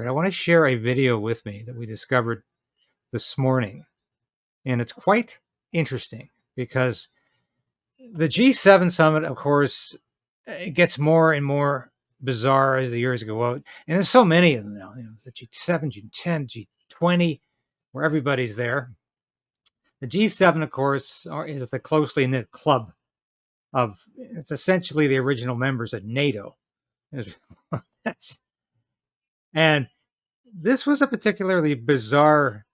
I want to share a video with me that we discovered this morning. And it's quite interesting because the G7 summit, of course, it gets more and more bizarre as the years go out. And there's so many of them now. The G7, G10, G20, where everybody's there. The G7, of course, is the closely knit club of, it's essentially the original members of NATO. And this was a particularly bizarre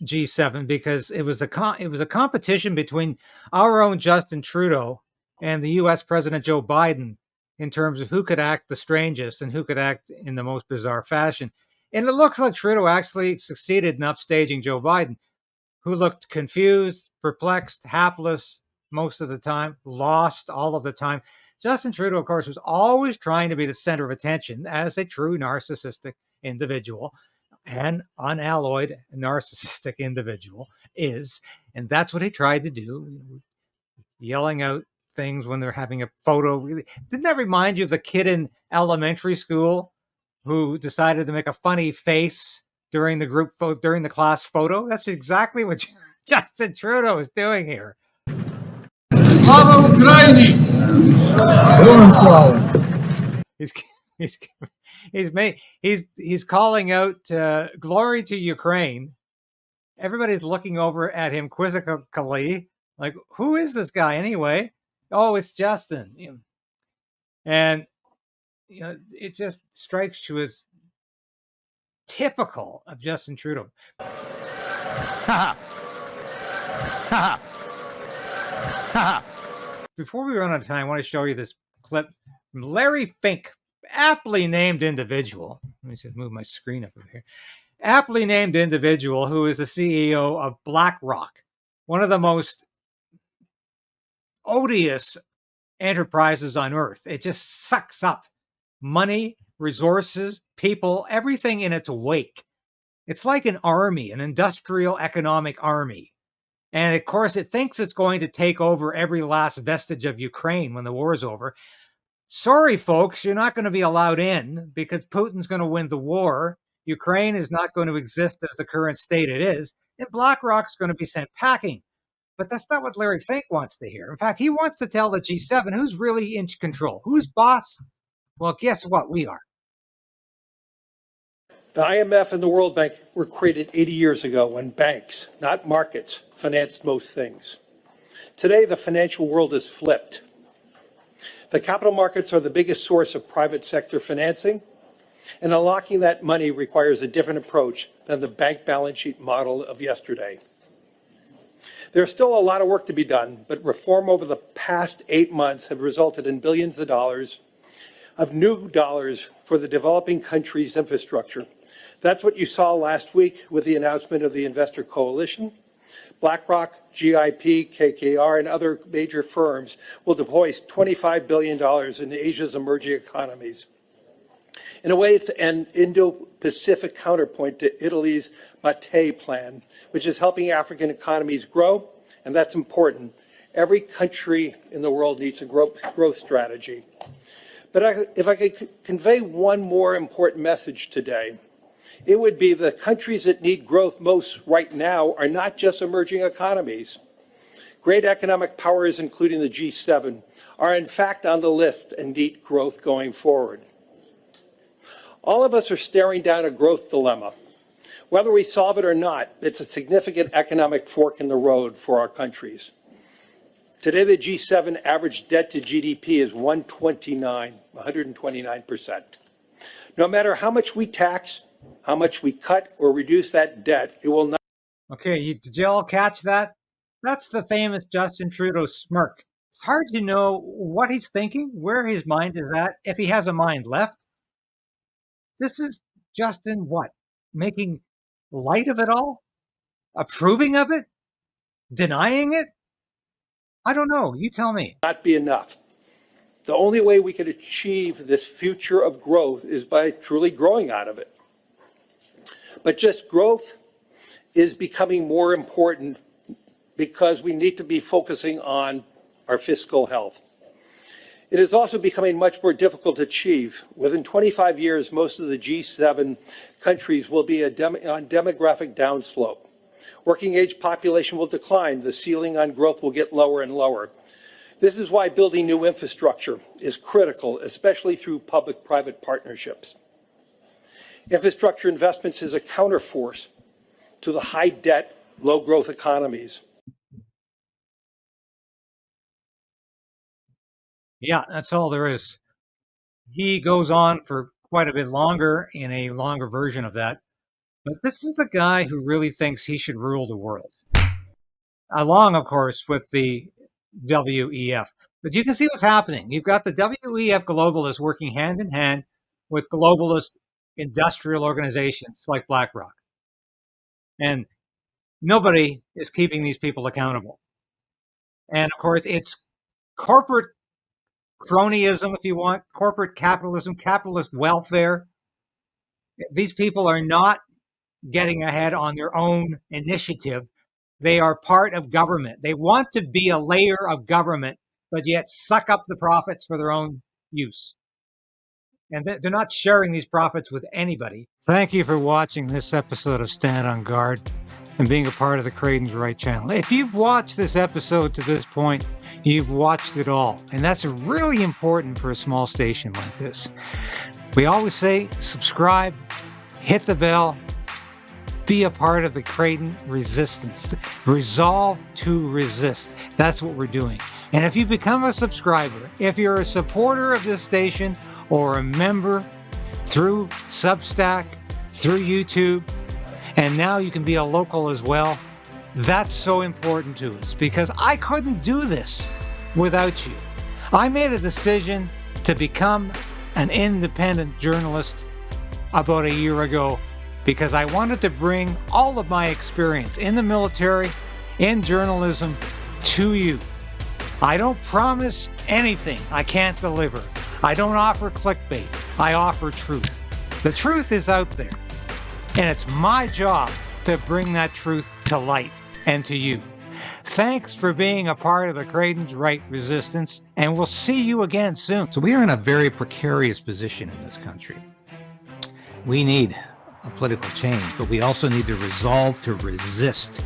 G7 because it was a competition between our own Justin Trudeau and the U.S. President Joe Biden in terms of who could act the strangest and who could act in the most bizarre fashion. And it looks like Trudeau actually succeeded in upstaging Joe Biden, who looked confused, perplexed, hapless most of the time, lost all of the time. Justin Trudeau, of course, was always trying to be the center of attention as a true narcissistic individual. An unalloyed narcissistic individual is. And that's what he tried to do, yelling out things when they're having a photo. Didn't that remind you of the kid in elementary school who decided to make a funny face during the class photo? That's exactly what Justin Trudeau is doing here. Slava Ukraini! He's calling out glory to Ukraine. Everybody's looking over at him quizzically, like, who is this guy anyway? Oh, it's Justin. And it just strikes you as typical of Justin Trudeau. Before we run out of time, I want to show you this clip from Larry Fink, aptly named individual. Let me just move my screen up over here. Aptly named individual who is the CEO of BlackRock, one of the most odious enterprises on earth. It just sucks up money, resources, people, everything in its wake. It's like an army, an industrial economic army. And of course, it thinks it's going to take over every last vestige of Ukraine when the war is over. Sorry, folks, you're not going to be allowed in because Putin's going to win the war. Ukraine is not going to exist as the current state it is. And BlackRock's going to be sent packing. But that's not what Larry Fink wants to hear. In fact, he wants to tell the G7 who's really in control. Who's boss? Well, guess what? We are. The IMF and the World Bank were created 80 years ago when banks, not markets, financed most things. Today, the financial world is flipped. The capital markets are the biggest source of private sector financing, and unlocking that money requires a different approach than the bank balance sheet model of yesterday. There's still a lot of work to be done, but reform over the past 8 months have resulted in billions of new dollars for the developing countries' infrastructure. That's what you saw last week with the announcement of the Investor Coalition. BlackRock, GIP, KKR, and other major firms will deploy $25 billion in Asia's emerging economies. In a way, it's an Indo-Pacific counterpoint to Italy's Mattei plan, which is helping African economies grow, and that's important. Every country in the world needs a growth strategy. But if I could convey one more important message today, it would be the countries that need growth most right now are not just emerging economies. Great economic powers, including the G7, are in fact on the list and need growth going forward. All of us are staring down a growth dilemma. Whether we solve it or not, it's a significant economic fork in the road for our countries. Today, the G7 average debt to GDP is 129%. No matter how much we tax, how much we cut or reduce that debt, it will not. Okay, did you all catch that? That's the famous Justin Trudeau smirk. It's hard to know what he's thinking, where his mind is at, if he has a mind left. This is Justin what? Making light of it all? Approving of it? Denying it? I don't know. You tell me. Not be enough. The only way we can achieve this future of growth is by truly growing out of it. But just growth is becoming more important because we need to be focusing on our fiscal health. It is also becoming much more difficult to achieve. Within 25 years, most of the G7 countries will be on demographic downslope. Working age population will decline. The ceiling on growth will get lower and lower. This is why building new infrastructure is critical, especially through public-private partnerships. Infrastructure investments is a counterforce to the high-debt, low-growth economies. Yeah, that's all there is. He goes on for quite a bit longer in a longer version of that. But this is the guy who really thinks he should rule the world, along, of course, with the WEF. But you can see what's happening. You've got the WEF globalists working hand in hand with globalist industrial organizations like BlackRock. And nobody is keeping these people accountable. And of course, it's corporate cronyism, if you want, corporate capitalism, capitalist welfare. These people are not getting ahead on their own initiative. They are part of government. They want to be a layer of government, but yet suck up the profits for their own use. And they're not sharing these profits with anybody. Thank you for watching this episode of Stand on Guard and being a part of the KRAYDEN'S Right channel. If you've watched this episode to this point, you've watched it all. And that's really important for a small station like this. We always say subscribe, hit the bell, be a part of the KRAYDEN resistance. Resolve to resist. That's what we're doing. And if you become a subscriber, if you're a supporter of this station or a member through Substack, through YouTube, and now you can be a local as well, that's so important to us because I couldn't do this without you. I made a decision to become an independent journalist about a year ago because I wanted to bring all of my experience in the military, in journalism, to you. I don't promise anything I can't deliver. I don't offer clickbait. I offer truth. The truth is out there, and it's my job to bring that truth to light and to you. Thanks for being a part of the KRAYDEN'S Right resistance, and we'll see you again soon. So we are in a very precarious position in this country. We need a political change, but we also need to resolve to resist.